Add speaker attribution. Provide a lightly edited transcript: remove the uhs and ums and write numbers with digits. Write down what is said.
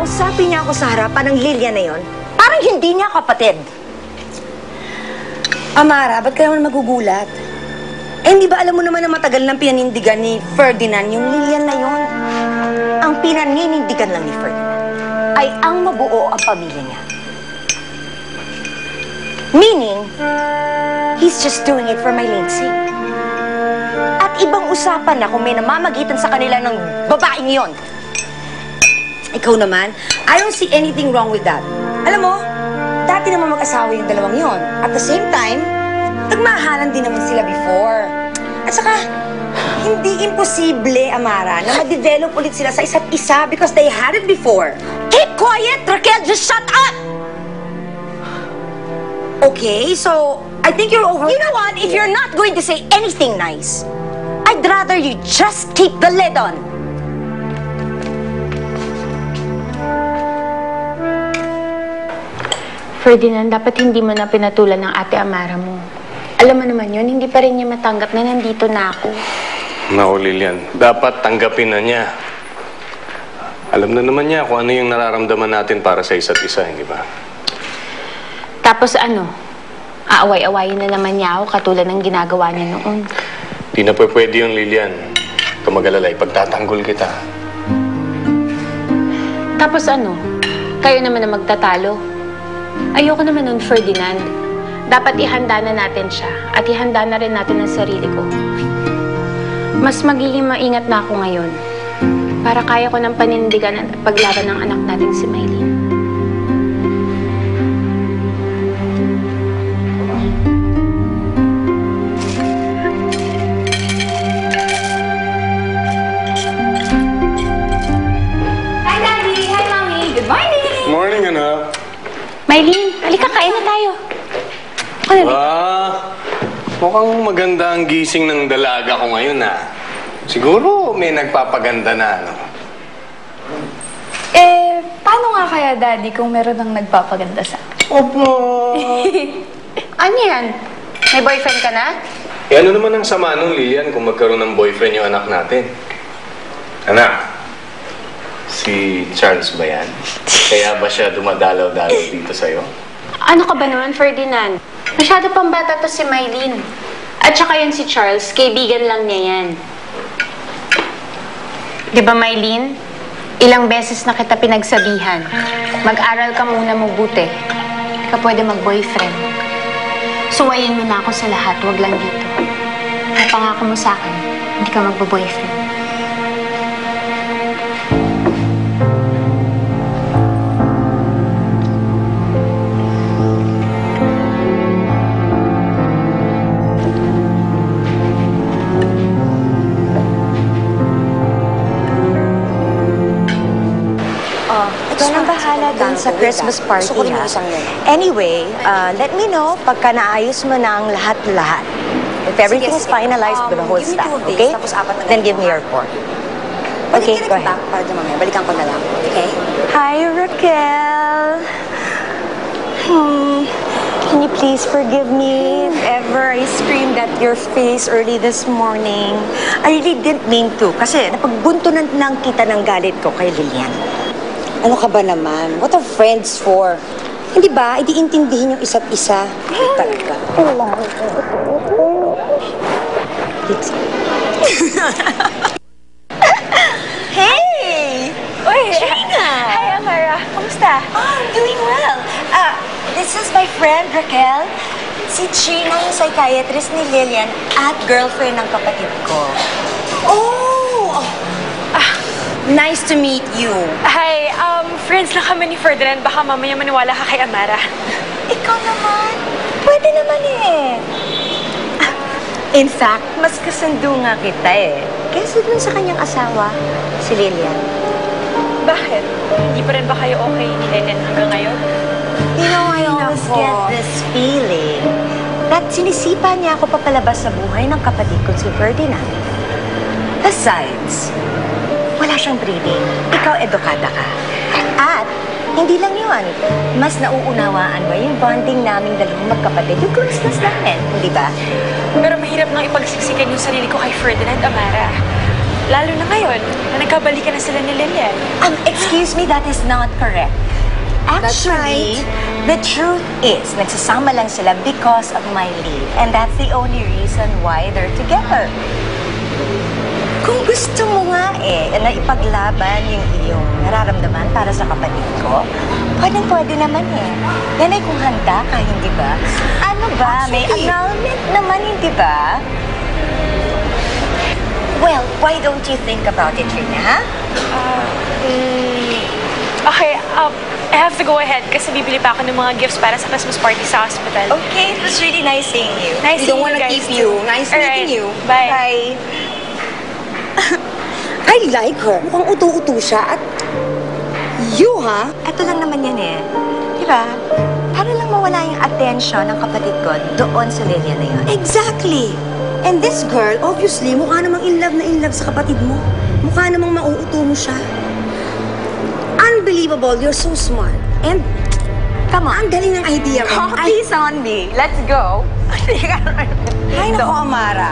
Speaker 1: kausapin niya ako sa harapan ng Lilian na yon, parang hindi niya kapatid. Amara, ba't ka naman magugulat? Eh, hindi ba alam mo naman na matagal nang pinanindigan ni Ferdinand yung Lilian na yon? Ang pinanindigan lang ni Ferdinand ay ang mabuo ang pamilya niya. Meaning, he's just doing it for Mylene sake. At ibang usapan na kung may namamagitan sa kanila ng babaeng yon. Ikaw naman, I don't see anything wrong with that. Alam mo, dati naman mag-asawa yung dalawang yon. At the same time, nagmahalan din naman sila before. At saka, hindi imposible, Amara, na ma-develop ulit sila sa isa't isa because they had it before. Keep quiet, Raquel! Just shut up! Okay, so, I think you're over... You know what? If you're not going to say anything nice, I'd rather you just keep the lid on.
Speaker 2: Ferdinand, dapat hindi mo na pinatulan ng ate Amara mo. Alam mo naman yun, hindi pa rin niya matanggap na nandito na ako.
Speaker 3: Naku, Lilian, dapat tanggapin na niya. Alam na naman niya kung ano yung nararamdaman natin para sa isa't isa, hindi ba?
Speaker 2: Tapos ano, aaway-awayin na naman niya ako katulad ng ginagawa niya noon.
Speaker 3: Di na pwede yung Lilian. Kumagalala, ipagtatanggol kita.
Speaker 2: Tapos ano, kayo naman na magtatalo. Ayoko naman nun, Ferdinand. Dapat ihanda na natin siya at ihanda na rin natin ang sarili ko. Mas magiging maingat na ako ngayon para kaya ko ng panindigan at paglaban ng anak nating si Mylene.
Speaker 4: Hi, Daddy! Hi, Mommy! Good morning!
Speaker 3: Morning, anak.
Speaker 2: Mylene, halika, kain na tayo.
Speaker 3: Mukhang maganda ang gising ng dalaga ko ngayon, ha? Siguro may nagpapaganda na, ano?
Speaker 4: Eh, paano nga kaya, Daddy, kung meron ng nagpapaganda sa akin?
Speaker 3: Opo!
Speaker 2: Ano yan? May boyfriend ka na?
Speaker 3: Eh, ano naman ang sama nung Lilian kung magkaroon ng boyfriend yung anak natin? Anak, si Charles ba yan? Kaya ba siya dumadalaw-dalaw dito sa'yo?
Speaker 2: Ano ka ba naman, Ferdinand? Masyado pang bata to si Mylene. At saka yun si Charles, kaibigan lang niya yan. Di ba, Mylene? Ilang beses na kita pinagsabihan. Mag-aral ka muna mabuti. Hindi ka pwede mag-boyfriend. Suwayin mo na ako sa lahat, wag lang dito. Napangako mo sa akin, hindi ka magbo-boyfriend.
Speaker 1: Ikaw nang bahala dun sa Christmas party, ha? Anyway, let me know pagka naayos mo na ang lahat-lahat. If everything's finalized with the whole staff, okay? Then give me your report. Okay, go ahead.
Speaker 5: Balikan ko na lang, okay?
Speaker 1: Hi, Raquel. Can you please forgive me if ever I screamed at your face early this morning? I really didn't mean to kasi napagbuntunan lang kita ng galit ko kay Lilian.
Speaker 5: Ano ka ba naman? What are friends for? Hindi ba? Idiintindihin yung isa't isa. Talaga.
Speaker 1: Hey!
Speaker 4: Uy!
Speaker 1: Gina!
Speaker 4: Hi, Amara! Kamusta?
Speaker 1: Oh, I'm doing well. This is my friend, Raquel. Si Gina, yung psychiatrist ni Lilian at girlfriend ng kapatid ko. Oh! Nice to meet you.
Speaker 4: Hi, friends na kami ni Ferdinand. Baka mamaya maniwala ka kay Amara.
Speaker 1: Ikaw naman. Pwede naman eh. In fact, mas kasundo nga kita eh. Kaysa dun sa kanyang asawa, si Lilian.
Speaker 4: Bakit? Hindi pa rin ba kayo okay ni Lilian hanggang ngayon?
Speaker 1: You know, I always get this feeling that sinisipa niya ako papalabas sa buhay ng kapatid ko si Ferdinand. Besides, wala siyang breeding. Ikaw, edukada ka. At, hindi lang yun. Mas nauunawaan mo yung bonding naming dalawang magkapatid, yung closeness namin, di ba?
Speaker 4: Pero mahirap nang ipagsiksikan yung sarili ko kay Ferdinand, Amara. Lalo na ngayon, na nagkabalikan na sila ni Lilian.
Speaker 1: Excuse me, that is not correct.
Speaker 5: That's
Speaker 1: Actually, the truth is, nagsasama lang sila because of my leave. And that's the only reason why they're together. Kung gusto mo nga na ipaglaban yung iyong nararamdaman para sa kapatid ko, pwede naman Yan ay kung handa ka, hindi ba? Ano ba? May annulment naman, hindi ba? Well, why don't you think about it, Rina, ha?
Speaker 4: Okay, I have to go ahead kasi bibili pa ako ng mga gifts para sa Christmas party sa hospital.
Speaker 1: Okay, it was really nice seeing you.
Speaker 4: Nice
Speaker 5: We
Speaker 4: seeing
Speaker 5: don't wanna
Speaker 4: you guys
Speaker 5: keep you.
Speaker 4: too.
Speaker 5: Nice
Speaker 4: Alright,
Speaker 5: meeting you.
Speaker 4: Bye.
Speaker 1: Bye.
Speaker 5: I like her. Mukhang uto-uto siya. At you, ha?
Speaker 1: Ito lang naman yan Di ba? Para lang mawala yung attention ng kapatid ko doon sa Lilia na yun.
Speaker 5: Exactly. And this girl, obviously, mukha namang in love sa kapatid mo. Mukha namang mauuto mo siya. Unbelievable. You're so smart. And,
Speaker 1: Come on.
Speaker 5: ang galing ng idea mo.
Speaker 1: Coffee's on me. Let's go.
Speaker 5: Ay, naku, Amara.